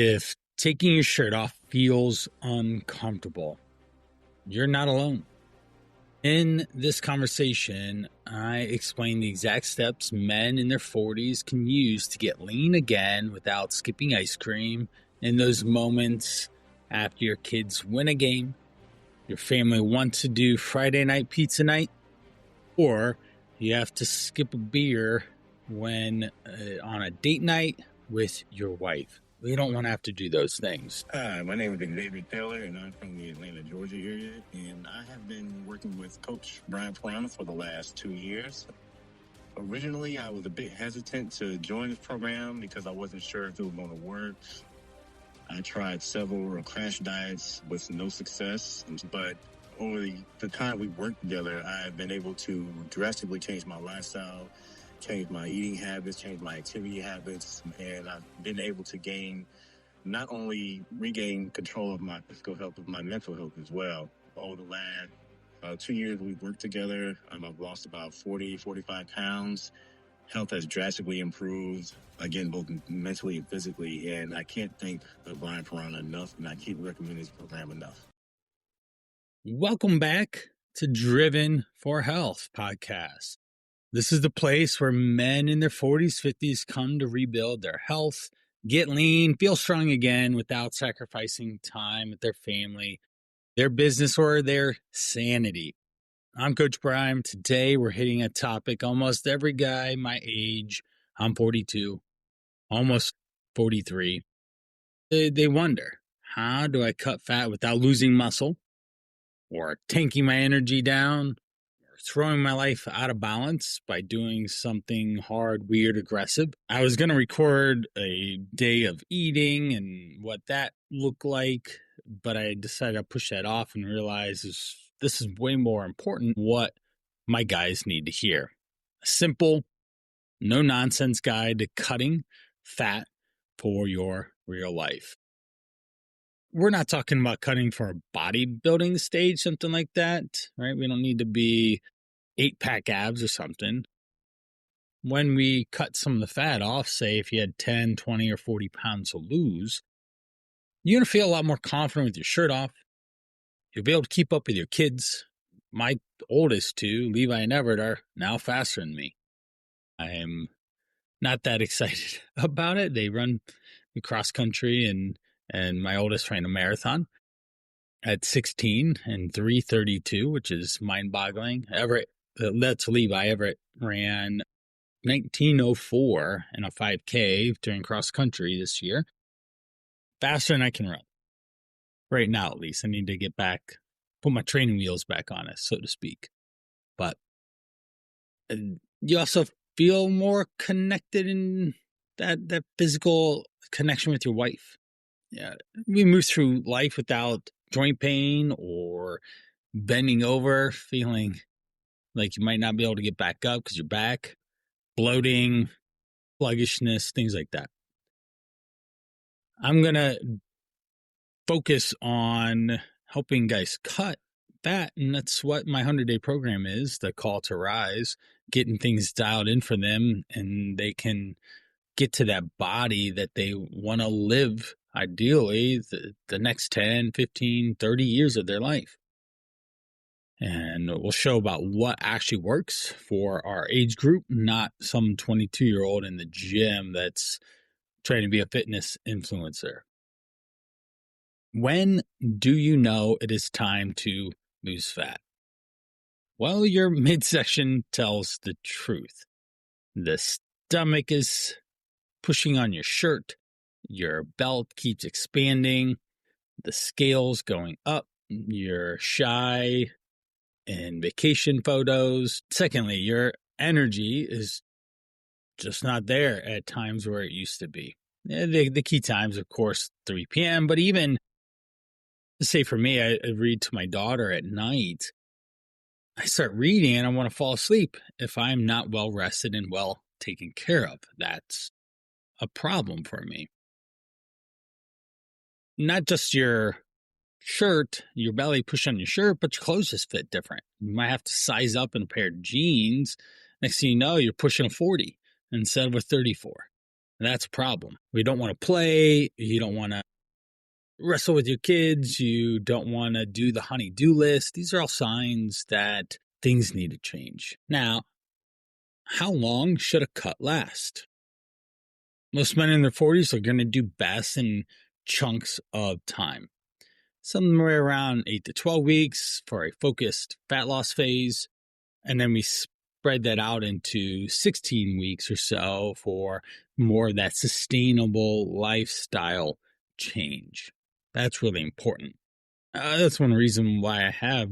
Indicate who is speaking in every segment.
Speaker 1: If taking your shirt off feels uncomfortable, you're not alone. In this conversation, I explain the exact steps men in their 40s can use to get lean again without skipping ice cream in those moments after your kids win a game, your family wants to do Friday night pizza night, or you have to skip a beer when on a date night with your wife. We don't want to have to do those things.
Speaker 2: Hi, my name is Xavier Taylor, and I'm from the Atlanta, Georgia area, and I have been working with Coach Brian Perana for the last 2 years. Originally, I was a bit hesitant to join this program because I wasn't sure if it was going to work. I tried several crash diets with no success, but over the time we worked together, I've been able to drastically change my lifestyle, change my eating habits, change my activity habits, and I've been able to not only regain control of my physical health, but my mental health as well. Over the last 2 years we've worked together, I've lost about 45 pounds. Health has drastically improved, again, both mentally and physically, and I can't thank Brian Perana enough, and I keep recommending this program enough.
Speaker 1: Welcome back to Driven for Health podcast. This is the place where men in their 40s, 50s come to rebuild their health, get lean, feel strong again without sacrificing time with their family, their business, or their sanity. I'm Coach Brian. Today we're hitting a topic almost every guy my age, I'm 42, almost 43. They wonder, how do I cut fat without losing muscle or tanking my energy down? Throwing my life out of balance by doing something hard, weird, aggressive. I was going to record a day of eating and what that looked like, but I decided to push that off and realize this is way more important what my guys need to hear. A simple, no-nonsense guide to cutting fat for your real life. We're not talking about cutting for a bodybuilding stage, something like that, right? We don't need to be 8-pack abs or something. When we cut some of the fat off, say if you had 10, 20, or 40 pounds to lose, you're going to feel a lot more confident with your shirt off. You'll be able to keep up with your kids. My oldest two, Levi and Everett, are now faster than me. I am not that excited about it. They run cross country, and my oldest ran a marathon at 16 and 3:32, which is mind-boggling. Everett, that's Levi. Everett ran 19:04 in a 5K during cross country this year. Faster than I can run. Right now, at least. I need to get back, put my training wheels back on it, so to speak. But you also feel more connected in that physical connection with your wife. Yeah, we move through life without joint pain or bending over, feeling like you might not be able to get back up because you're back, bloating, sluggishness, things like that. I'm going to focus on helping guys cut fat, and that's what my 100-day program is, the Call to Rise, getting things dialed in for them, and they can get to that body that they want to live, ideally, the next 10, 15, 30 years of their life. And we'll show about what actually works for our age group, not some 22-year-old in the gym that's trying to be a fitness influencer. When do you know it is time to lose fat? Well, your midsection tells the truth. The stomach is pushing on your shirt. Your belt keeps expanding. The scale's going up. You're shy in vacation photos. Secondly, your energy is just not there at times where it used to be. The key times, of course, 3 p.m., but even, say for me, I read to my daughter at night. I start reading and I want to fall asleep if I'm not well rested and well taken care of. That's a problem for me. Not just your shirt, your belly push on your shirt, but your clothes just fit different. You might have to size up in a pair of jeans. Next thing you know, you're pushing a 40 instead of a 34. And that's a problem. We don't want to play. You don't want to wrestle with your kids. You don't want to do the honey-do list. These are all signs that things need to change. Now, how long should a cut last? Most men in their 40s are going to do best in chunks of time. Somewhere around 8 to 12 weeks for a focused fat loss phase. And then we spread that out into 16 weeks or so for more of that sustainable lifestyle change. That's really important. That's one reason why I have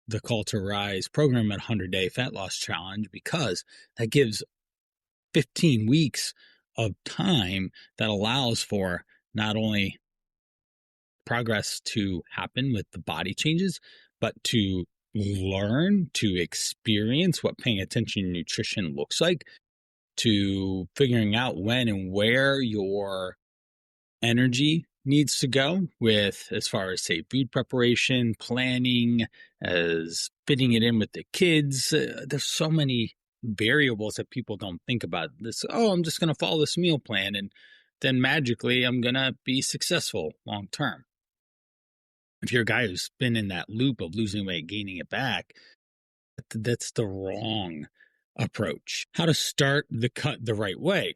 Speaker 1: the Call to Rise program at 100-Day Fat Loss Challenge, because that gives 15 weeks of time that allows for not only progress to happen with the body changes, but to learn, to experience what paying attention to nutrition looks like, to figuring out when and where your energy needs to go with, as far as, say, food preparation, planning, as fitting it in with the kids. There's so many variables that people don't think about. This, oh, I'm just going to follow this meal plan and then magically I'm going to be successful long term. If you're a guy who's been in that loop of losing weight, gaining it back, that's the wrong approach. How to start the cut the right way.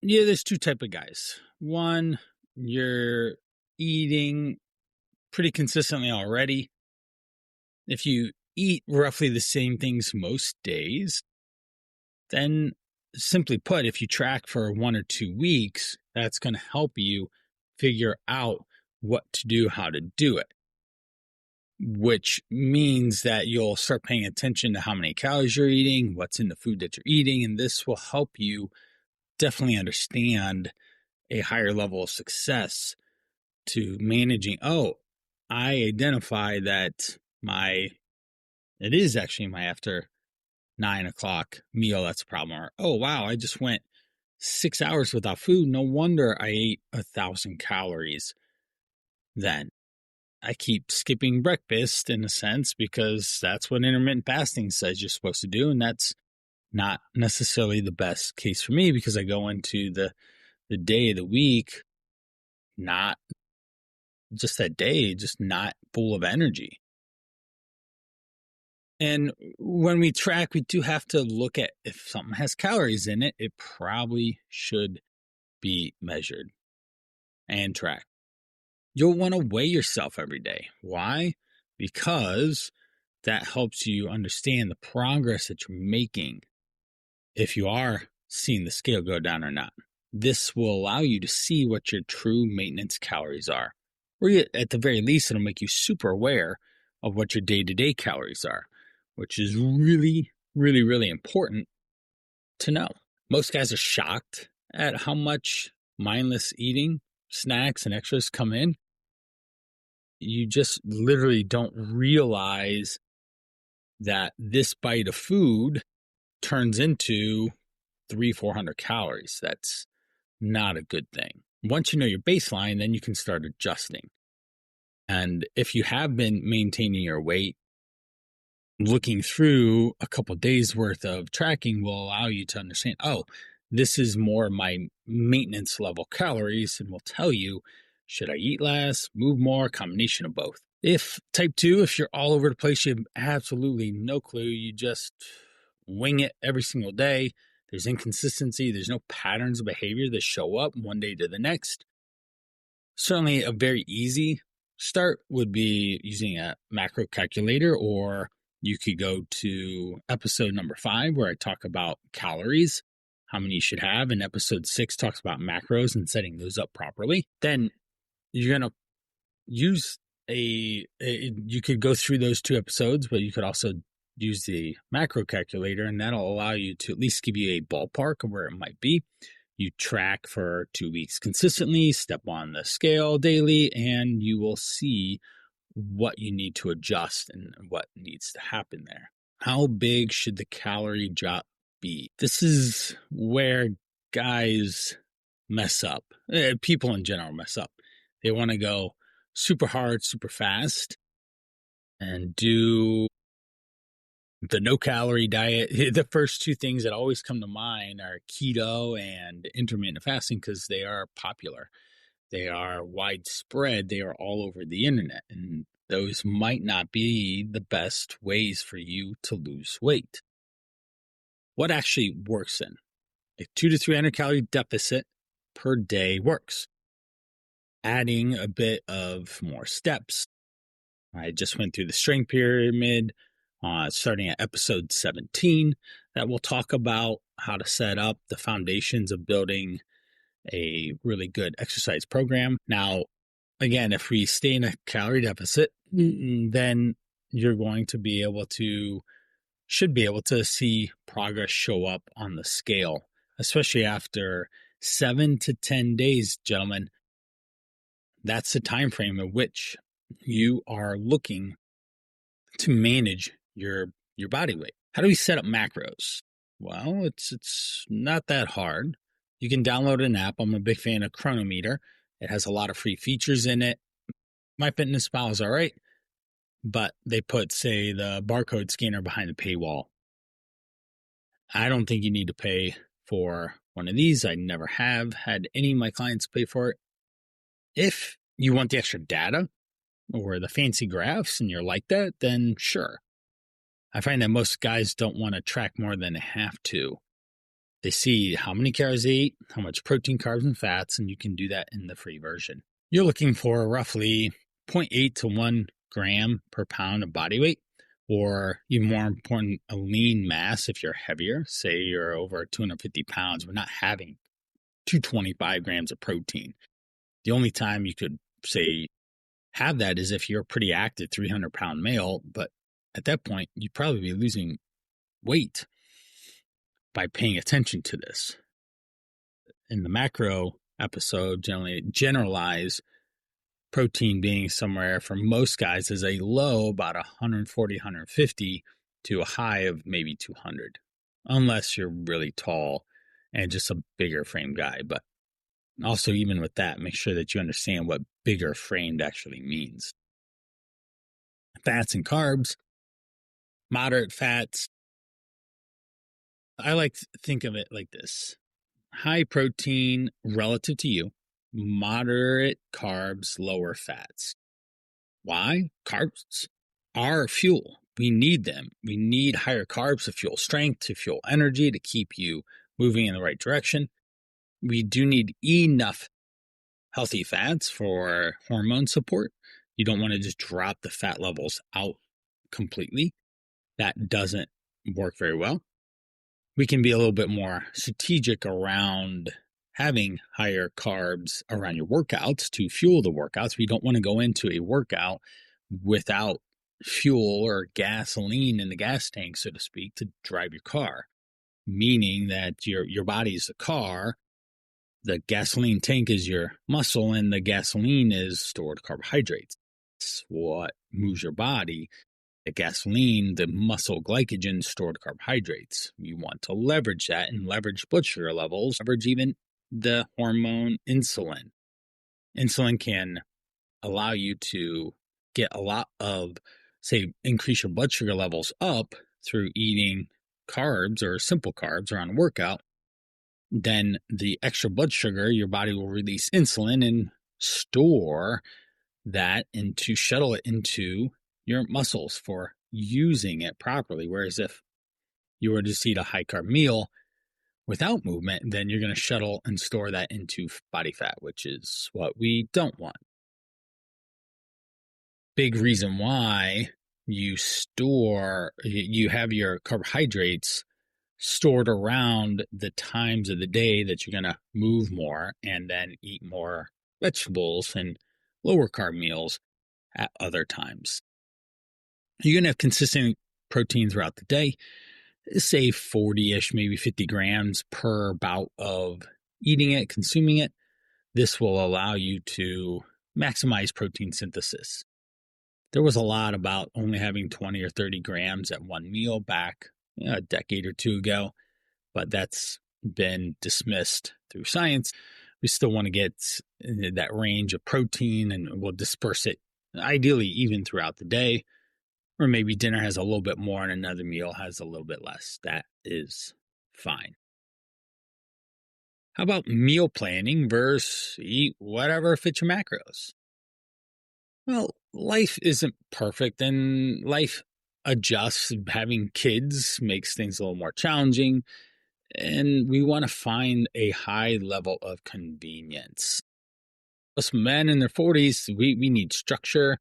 Speaker 1: Yeah, there's two type of guys. One, you're eating pretty consistently already. If you eat roughly the same things most days, then simply put, if you track for 1 or 2 weeks, that's going to help you figure out what to do, how to do it, which means that you'll start paying attention to how many calories you're eating, what's in the food that you're eating, and this will help you definitely understand a higher level of success to managing. Oh, I identify that it is actually my after 9 o'clock meal that's a problem. Or, oh, wow, I just went 6 hours without food. No wonder I ate 1,000 calories then. I keep skipping breakfast in a sense because that's what intermittent fasting says you're supposed to do. And that's not necessarily the best case for me because I go into the day of the week, not just that day, just not full of energy. And when we track, we do have to look at if something has calories in it, it probably should be measured and tracked. You'll want to weigh yourself every day. Why? Because that helps you understand the progress that you're making if you are seeing the scale go down or not. This will allow you to see what your true maintenance calories are. Or at the very least, it'll make you super aware of what your day-to-day calories are, which is really, really, really important to know. Most guys are shocked at how much mindless eating, snacks, and extras come in. You just literally don't realize that this bite of food turns into 300-400 calories. That's not a good thing. Once you know your baseline, then you can start adjusting. And if you have been maintaining your weight, looking through a couple days worth of tracking will allow you to understand, oh, this is more my maintenance level calories, and will tell you, should I eat less, move more, combination of both. If type 2, if you're all over the place, you have absolutely no clue, you just wing it every single day, there's inconsistency, there's no patterns of behavior that show up one day to the next. Certainly a very easy start would be using a macro calculator, or you could go to episode number 5 where I talk about calories, how many you should have, and episode 6 talks about macros and setting those up properly. Then you're going to use you could go through those 2 episodes, but you could also use the macro calculator, and that'll allow you to at least give you a ballpark of where it might be. You track for 2 weeks consistently, step on the scale daily, and you will see what you need to adjust and what needs to happen there. How big should the calorie drop be? This is where guys mess up. People in general mess up. They want to go super hard, super fast, and do the no-calorie diet. The first two things that always come to mind are keto and intermittent fasting because they are popular. They are widespread. They are all over the internet. And those might not be the best ways for you to lose weight. What actually works then? A 200 to 300 calorie deficit per day works. Adding a bit of more steps. I just went through the strength pyramid, starting at episode 17, that will talk about how to set up the foundations of building a really good exercise program. Now, again, if we stay in a calorie deficit, then you're going to should be able to see progress show up on the scale, especially after 7 to 10 days, gentlemen. That's the time frame in which you are looking to manage your body weight. How do we set up macros? Well, it's not that hard. You can download an app. I'm a big fan of Chronometer. It has a lot of free features in it. MyFitnessPal is all right, but they put, say, the barcode scanner behind the paywall. I don't think you need to pay for one of these. I never have had any of my clients pay for it. If you want the extra data or the fancy graphs and you're like that, then sure. I find that most guys don't want to track more than they have to. They see how many calories they eat, how much protein, carbs, and fats, and you can do that in the free version. You're looking for roughly 0.8 to 1 gram per pound of body weight, or even more important, a lean mass if you're heavier. Say you're over 250 pounds, we're not having 225 grams of protein. The only time you could, say, have that is if you're a pretty active 300-pound male, but at that point, you'd probably be losing weight by paying attention to this. In the macro episode, generalize protein being somewhere for most guys is a low about 140, 150 to a high of maybe 200, unless you're really tall and just a bigger frame guy. But also, even with that, make sure that you understand what bigger framed actually means. Fats and carbs, moderate fats. I like to think of it like this: high protein relative to you, moderate carbs, lower fats. Why? Carbs are fuel. We need them. We need higher carbs to fuel strength, to fuel energy, to keep you moving in the right direction. We do need enough healthy fats for hormone support. You don't want to just drop the fat levels out completely. That doesn't work very well. We can be a little bit more strategic around having higher carbs around your workouts to fuel the workouts. We don't want to go into a workout without fuel or gasoline in the gas tank, so to speak, to drive your car, meaning that your body is the car, the gasoline tank is your muscle, and the gasoline is stored carbohydrates. It's what moves your body. The gasoline, the muscle glycogen, stored carbohydrates. You want to leverage that and leverage blood sugar levels, leverage even the hormone insulin. Insulin can allow you to get a lot of, say, increase your blood sugar levels up through eating carbs or simple carbs or on a workout. Then the extra blood sugar, your body will release insulin and store that and to shuttle it into your muscles for using it properly. Whereas if you were to just eat a high carb meal without movement, then you're going to shuttle and store that into body fat, which is what we don't want. Big reason why you have your carbohydrates stored around the times of the day that you're going to move more and then eat more vegetables and lower carb meals at other times. You're going to have consistent protein throughout the day, say 40-ish, maybe 50 grams per bout of eating it, consuming it. This will allow you to maximize protein synthesis. There was a lot about only having 20 or 30 grams at one meal back a decade or two ago, but that's been dismissed through science. We still want to get that range of protein, and we'll disperse it ideally even throughout the day. Or maybe dinner has a little bit more and another meal has a little bit less. That is fine. How about meal planning versus eat whatever fits your macros? Well, life isn't perfect and life adjusts. Having kids makes things a little more challenging, and we want to find a high level of convenience. Us men in their 40s, we need structure.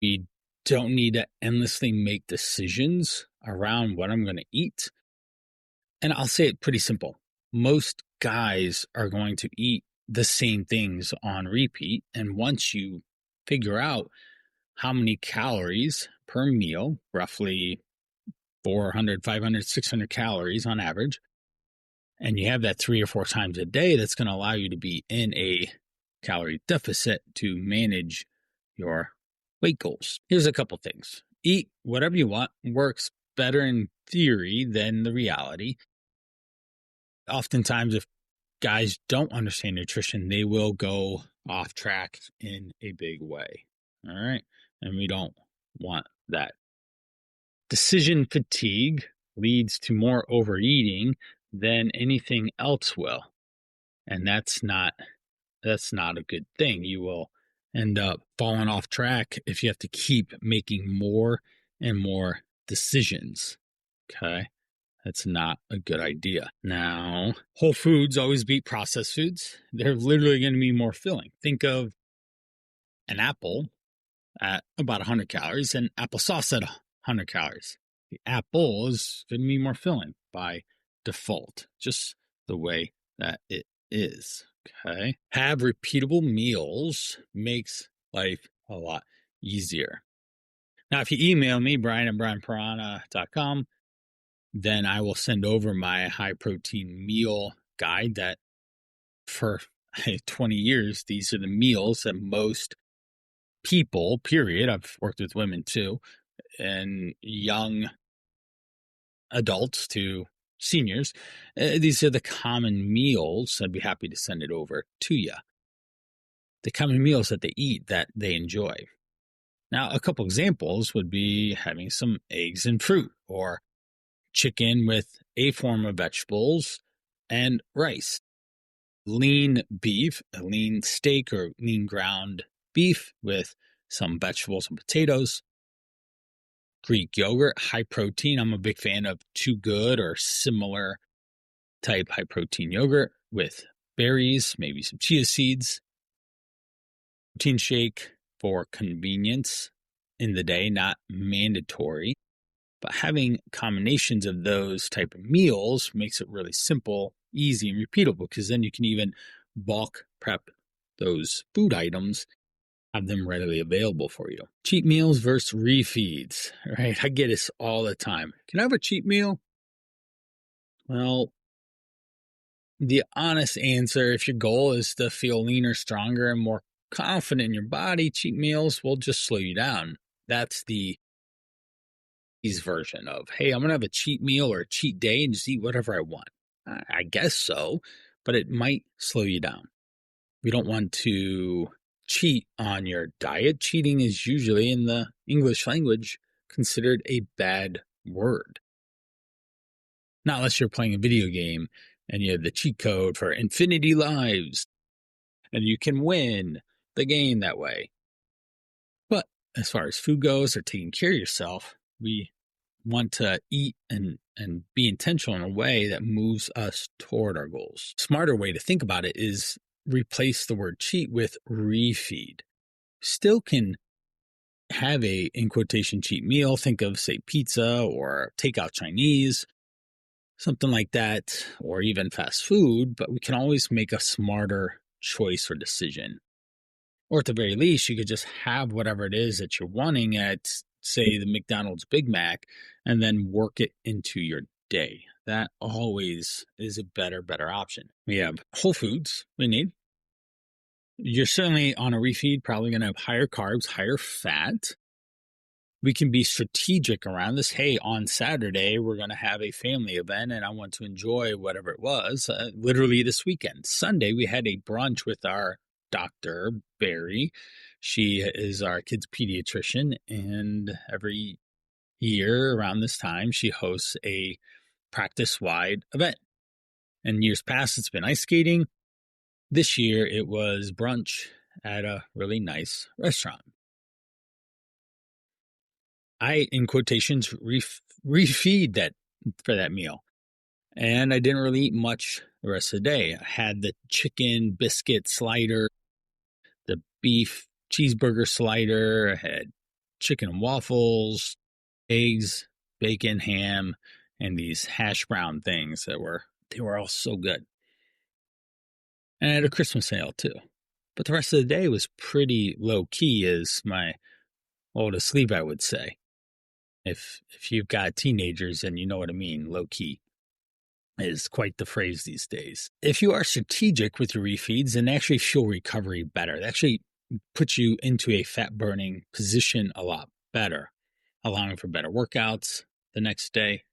Speaker 1: We don't need to endlessly make decisions around what I'm going to eat. And I'll say it pretty simple. Most guys are going to eat the same things on repeat. And once you figure out how many calories per meal, roughly 400, 500, 600 calories on average, and you have that 3 or 4 times a day, that's going to allow you to be in a calorie deficit to manage your weight goals. Here's a couple things. Eat whatever you want works better in theory than the reality. Oftentimes, if guys don't understand nutrition, they will go off track in a big way. All right. And we don't want that. Decision fatigue leads to more overeating than anything else will. And that's not a good thing. You will end up falling off track if you have to keep making more and more decisions. Okay. That's not a good idea. Now, whole foods always beat processed foods. They're literally going to be more filling. Think of an apple at about 100 calories and applesauce at 100 calories. The apple is going to be more filling by default, just the way that it is. Okay. Have repeatable meals makes life a lot easier. Now, if you email me, brian@brianpiranha.com, then I will send over my high protein meal guide that for 20 years, these are the meals that most people, period, I've worked with women too, and young adults to seniors, these are the common meals. I'd be happy to send it over to you. The common meals that they eat that they enjoy. Now, a couple examples would be having some eggs and fruit, or chicken with a form of vegetables and rice. Lean beef, a lean steak or lean ground beef with some vegetables and potatoes. Greek yogurt, high protein. I'm a big fan of Too Good or similar type high protein yogurt with berries, maybe some chia seeds. Protein shake for convenience in the day, not mandatory. But having combinations of those type of meals makes it really simple, easy, and repeatable, because then you can even bulk prep those food items, have them readily available for you. Cheat meals versus refeeds, right? I get this all the time. Can I have a cheat meal? Well, the honest answer, if your goal is to feel leaner, stronger, and more confident in your body, cheat meals will just slow you down. That's the version of, hey, I'm going to have a cheat meal or a cheat day and just eat whatever I want. I guess so, but it might slow you down. We don't want to cheat on your diet. Cheating is usually in the English language considered a bad word. Not unless you're playing a video game and you have the cheat code for infinity lives and you can win the game that way. But as far as food goes or taking care of yourself, we want to eat and be intentional in a way that moves us toward our goals. Smarter way to think about it is replace the word cheat with refeed. Still can have a, in quotation, cheat meal. Think of, say, pizza or takeout Chinese, something like that, or even fast food, but we can always make a smarter choice or decision. Or at the very least, you could just have whatever it is that you're wanting at, say, the McDonald's Big Mac, and then work it into your day. That always is a better option. We have whole foods we need. You're certainly on a refeed, probably going to have higher carbs, higher fat. We can be strategic around this. Hey, on Saturday, we're going to have a family event and I want to enjoy whatever it was, literally this weekend. Sunday, we had a brunch with our doctor, Barry. She is our kid's pediatrician, and every year around this time, she hosts a practice-wide event. And years past, it's been ice skating. This year, it was brunch at a really nice restaurant. I, in quotations, refeed that for that meal. And I didn't really eat much the rest of the day. I had the chicken biscuit slider, the beef cheeseburger slider. I had chicken and waffles, eggs, bacon, ham, and these hash brown things they were all so good. And I had a Christmas ale too. But the rest of the day was pretty low key, as my oldest Levi would say. If you've got teenagers, and you know what I mean, low key is quite the phrase these days. If you are strategic with your refeeds, then they actually fuel recovery better. They actually put you into a fat burning position a lot better, allowing for better workouts the next day.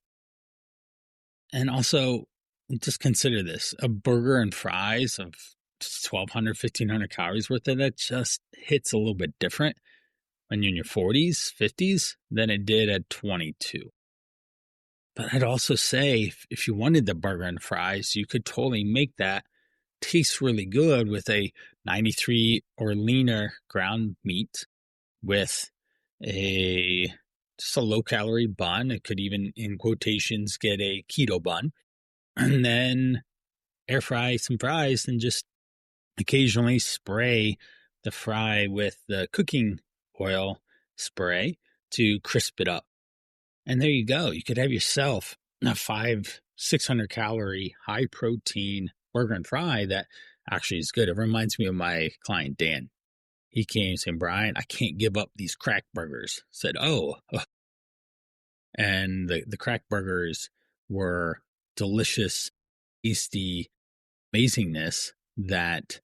Speaker 1: And also, just consider this, a burger and fries of 1,200, 1,500 calories worth of that just hits a little bit different when you're in your 40s, 50s than it did at 22. But I'd also say if you wanted the burger and fries, you could totally make that taste really good with a 93 or leaner ground meat with just a low calorie bun. It could even, in quotations, get a keto bun, and then air fry some fries and just occasionally spray the fry with the cooking oil spray to crisp it up. And there you go. You could have yourself a 600 calorie, high protein burger and fry that actually is good. It reminds me of my client, Dan. He came saying, Brian, I can't give up these crack burgers. I said, oh. And the crack burgers were delicious, tasty amazingness that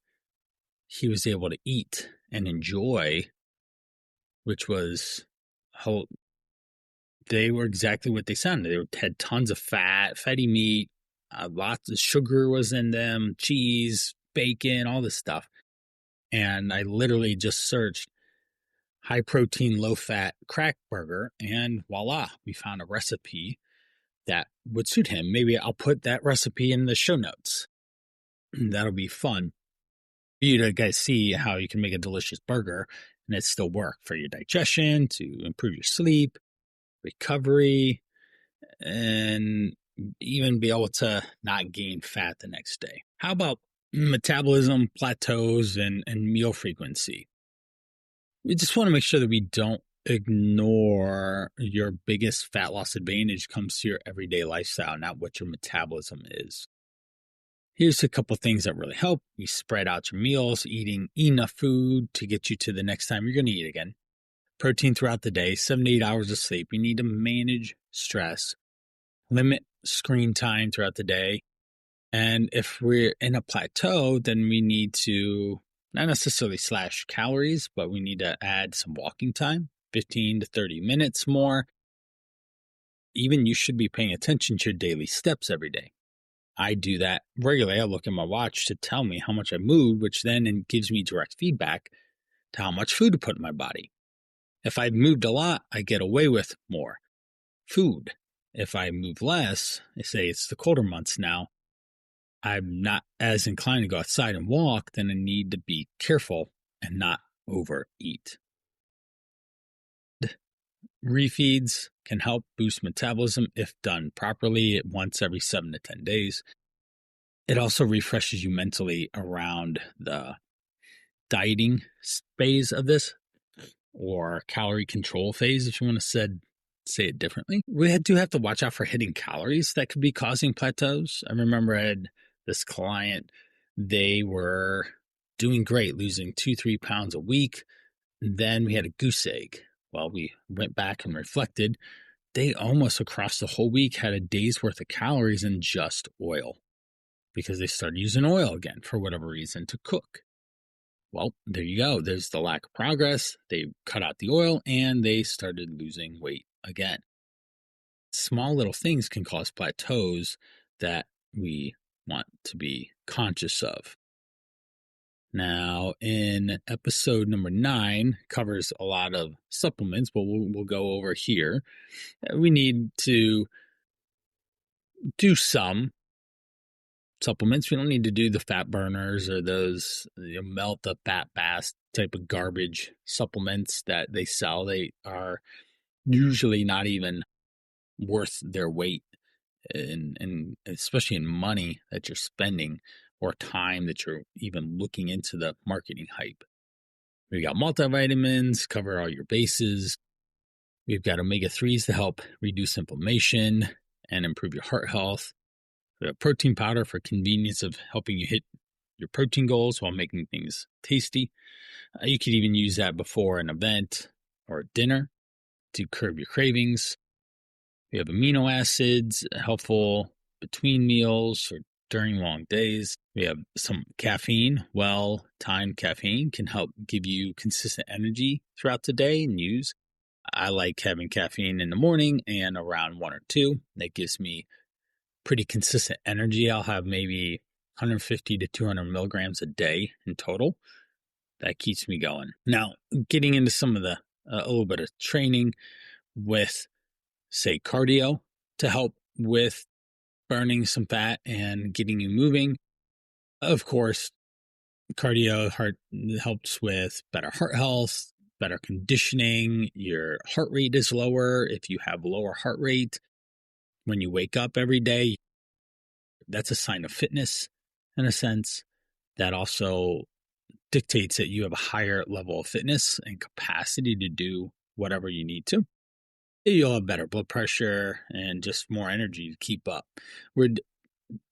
Speaker 1: he was able to eat and enjoy, which was how they were exactly what they sounded. They had tons of fatty meat, lots of sugar was in them, cheese, bacon, all this stuff. And I literally just searched high protein, low fat crack burger, and voila, we found a recipe that would suit him. Maybe I'll put that recipe in the show notes. That'll be fun for you to guys see how you can make a delicious burger and it still work for your digestion, to improve your sleep, recovery, and even be able to not gain fat the next day. How about metabolism plateaus and meal frequency? We just want to make sure that we don't ignore your biggest fat loss advantage comes to your everyday lifestyle, not what your metabolism is. Here's a couple things that really help. You spread out your meals, eating enough food to get you to the next time you're going to eat again. Protein throughout the day, 7 to 8 hours of sleep. You need to manage stress, limit screen time throughout the day. And if we're in a plateau, then we need to not necessarily slash calories, but we need to add some walking time, 15 to 30 minutes more. Even you should be paying attention to your daily steps every day. I do that regularly. I look at my watch to tell me how much I moved, which then gives me direct feedback to how much food to put in my body. If I've moved a lot, I get away with more food. If I move less, I say it's the colder months now, I'm not as inclined to go outside and walk, then I need to be careful and not overeat. Refeeds can help boost metabolism if done properly once every 7 to 10 days. It also refreshes you mentally around the dieting phase of this, or calorie control phase, if you want to say it differently. We do have to watch out for hitting calories that could be causing plateaus. I remember I had this client, they were doing great, losing 2-3 pounds a week. Then we had a goose egg. Well, we went back and reflected. They almost across the whole week had a day's worth of calories in just oil because they started using oil again for whatever reason to cook. Well, there you go. There's the lack of progress. They cut out the oil and they started losing weight again. Small little things can cause plateaus that we want to be conscious of. Now, in episode number 9, covers a lot of supplements, but we'll go over here. We need to do some supplements. We don't need to do the fat burners or those melt the fat fast type of garbage supplements that they sell. They are usually not even worth their weight, and especially in money that you're spending or time that you're even looking into the marketing hype. We got multivitamins, cover all your bases. We've got omega-3s to help reduce inflammation and improve your heart health. We have protein powder for convenience of helping you hit your protein goals while making things tasty. You could even use that before an event or dinner to curb your cravings. We have amino acids, helpful between meals or during long days. We have some caffeine. Well-timed caffeine can help give you consistent energy throughout the day and use. I like having caffeine in the morning and around 1 or 2. That gives me pretty consistent energy. I'll have maybe 150 to 200 milligrams a day in total. That keeps me going. Now, getting into some of the, a little bit of training with, say, cardio to help with burning some fat and getting you moving. Of course, cardio helps with better heart health, better conditioning. Your heart rate is lower. If you have lower heart rate when you wake up every day, that's a sign of fitness in a sense. That also dictates that you have a higher level of fitness and capacity to do whatever you need to. You'll have better blood pressure and just more energy to keep up. We'd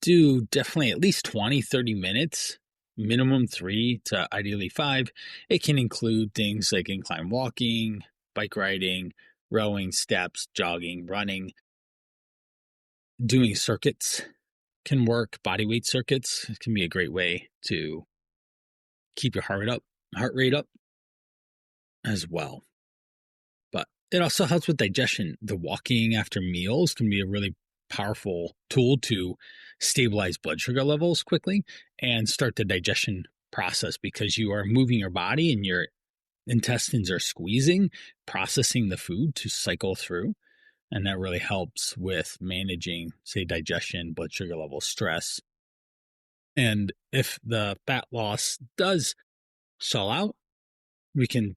Speaker 1: do definitely at least 20, 30 minutes, minimum 3 to ideally 5. It can include things like incline walking, bike riding, rowing, steps, jogging, running. Doing circuits can work. Bodyweight circuits can be a great way to keep your heart rate up as well. But it also helps with digestion. The walking after meals can be a really powerful tool to stabilize blood sugar levels quickly and start the digestion process, because you are moving your body and your intestines are squeezing, processing the food to cycle through. And that really helps with managing, say, digestion, blood sugar levels, stress. And if the fat loss does stall out, we can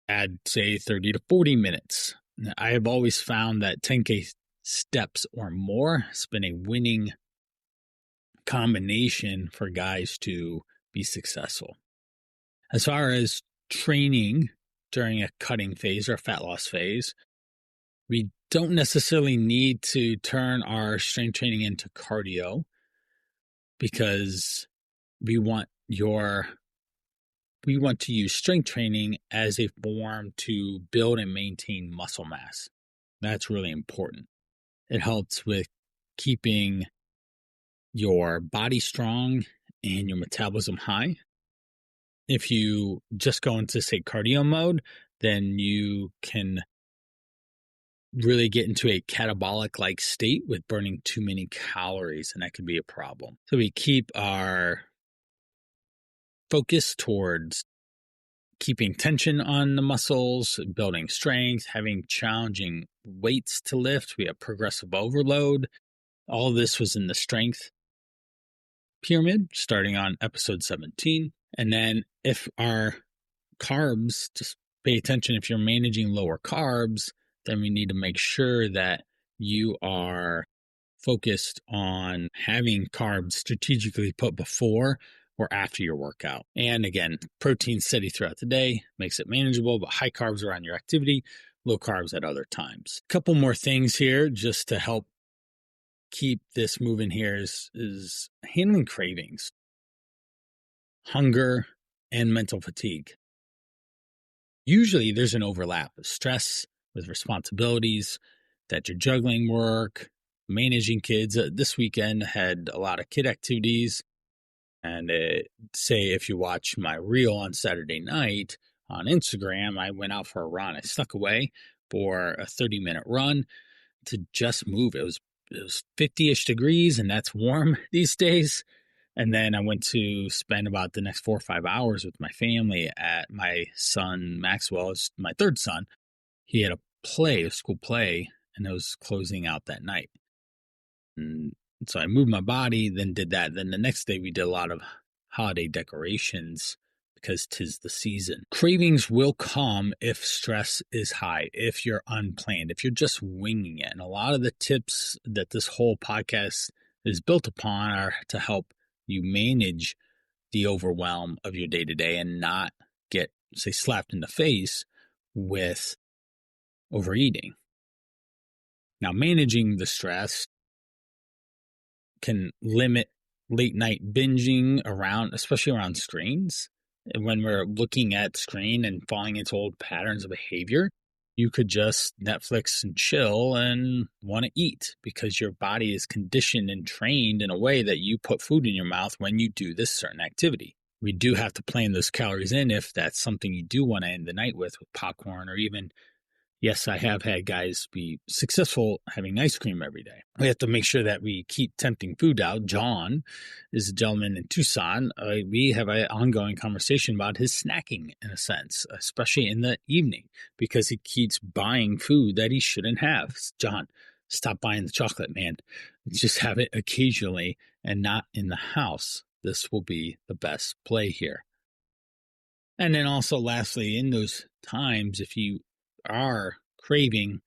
Speaker 1: add, say, 30 to 40 minutes. I have always found that 10K steps or more has been a winning combination for guys to be successful. As far as training during a cutting phase or fat loss phase, we don't necessarily need to turn our strength training into cardio, because we want to use strength training as a form to build and maintain muscle mass. That's really important. It helps with keeping your body strong and your metabolism high. If you just go into, say, cardio mode, then you can really get into a catabolic-like state with burning too many calories, and that could be a problem. So we keep our focus towards keeping tension on the muscles, building strength, having challenging weights to lift. We have progressive overload. All of this was in the strength pyramid starting on episode 17. And then if our carbs, just pay attention, if you're managing lower carbs, then we need to make sure that you are focused on having carbs strategically put before or after your workout. And again, protein steady throughout the day makes it manageable, but high carbs around your activity, low carbs at other times. A couple more things here just to help keep this moving here is handling cravings, hunger, and mental fatigue. Usually there's an overlap of stress with responsibilities that you're juggling, work, managing kids. This weekend had a lot of kid activities. And say if you watch my reel on Saturday night on Instagram, I went out for a run. I stuck away for a 30-minute run to just move. It was 50-ish degrees, and that's warm these days. And then I went to spend about the next 4 or 5 hours with my family at my son Maxwell's, my third son. He had a school play, and it was closing out that night. And so I moved my body, then did that. Then the next day we did a lot of holiday decorations because 'tis the season. Cravings will come if stress is high, if you're unplanned, if you're just winging it. And a lot of the tips that this whole podcast is built upon are to help you manage the overwhelm of your day-to-day and not get, say, slapped in the face with overeating. Now, managing the stress can limit late night binging especially around screens. And when we're looking at screen and falling into old patterns of behavior, you could just Netflix and chill and want to eat because your body is conditioned and trained in a way that you put food in your mouth when you do this certain activity. We do have to plan those calories in if that's something you do want to end the night with popcorn, or even, yes, I have had guys be successful having ice cream every day. We have to make sure that we keep tempting food out. John is a gentleman in Tucson. We have an ongoing conversation about his snacking, in a sense, especially in the evening, because he keeps buying food that he shouldn't have. John, stop buying the chocolate, man. Just have it occasionally and not in the house. This will be the best play here. And then also, lastly, in those times, if you are craving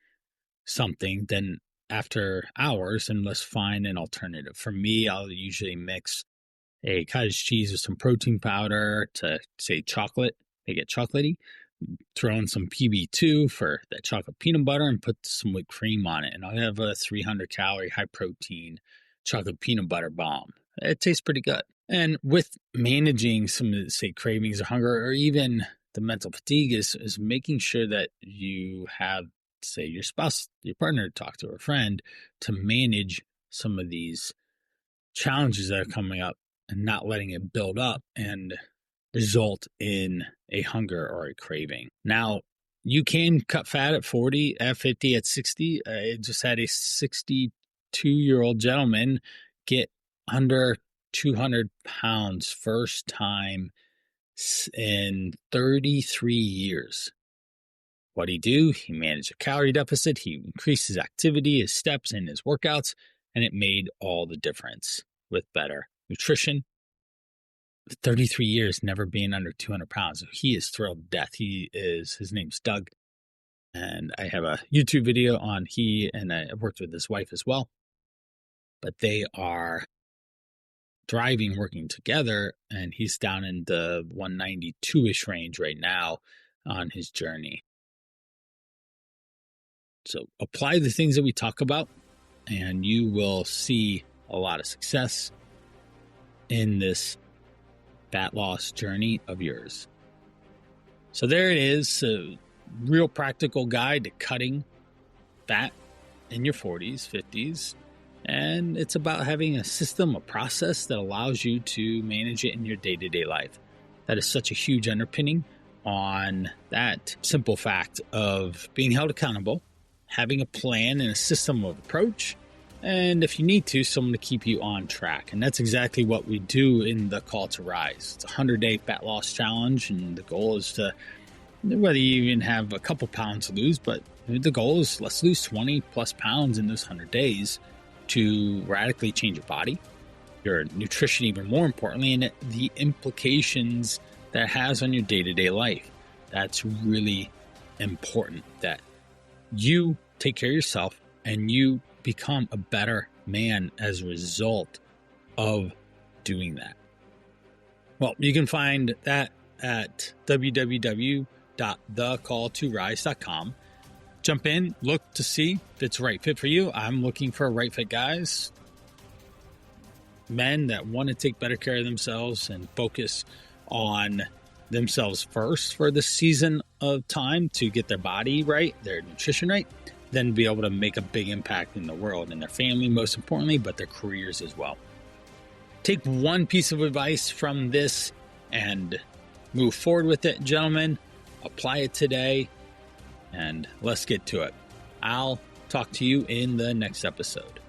Speaker 1: something, then after hours, then let's find an alternative. For me, I'll usually mix a cottage cheese with some protein powder to, say, chocolate, make it chocolatey. Throw in some PB2 for that chocolate peanut butter and put some whipped cream on it. And I'll have a 300-calorie high-protein chocolate peanut butter bomb. It tastes pretty good. And with managing some of the, say, cravings or hunger, or even the mental fatigue, is making sure that you have, say, your spouse, your partner to talk to, or a friend, to manage some of these challenges that are coming up and not letting it build up and result in a hunger or a craving. Now, you can cut fat at 40, at 50, at 60. I just had a 62-year-old gentleman get under 200 pounds first time in 33 years. What did he do? He managed a calorie deficit. He increased his activity, his steps, and his workouts, and it made all the difference with better nutrition. 33 years, never being under 200 pounds. He is thrilled to death. His name's Doug, and I have a YouTube video on and I worked with his wife as well, but they are thriving, working together, and he's down in the 192-ish range right now on his journey. So apply the things that we talk about, and you will see a lot of success in this fat loss journey of yours. So there it is, a real practical guide to cutting fat in your 40s, 50s. And it's about having a system, a process that allows you to manage it in your day-to-day life. That is such a huge underpinning on that simple fact of being held accountable, having a plan and a system of approach, and if you need to, someone to keep you on track. And that's exactly what we do in the Call to Rise. It's a 100-day fat loss challenge, and the goal is to, whether you even have a couple pounds to lose, but the goal is let's lose 20 plus pounds in those 100 days to radically change your body, your nutrition even more importantly, and the implications that has on your day-to-day life. That's really important, that you take care of yourself and you become a better man as a result of doing that. Well, you can find that at www.thecalltorise.com. Jump in, look to see if it's the right fit for you. I'm looking for right fit guys, men that want to take better care of themselves and focus on themselves first for the season of time to get their body right, their nutrition right, then be able to make a big impact in the world and their family, most importantly, but their careers as well. Take one piece of advice from this and move forward with it, gentlemen. Apply it today. And let's get to it. I'll talk to you in the next episode.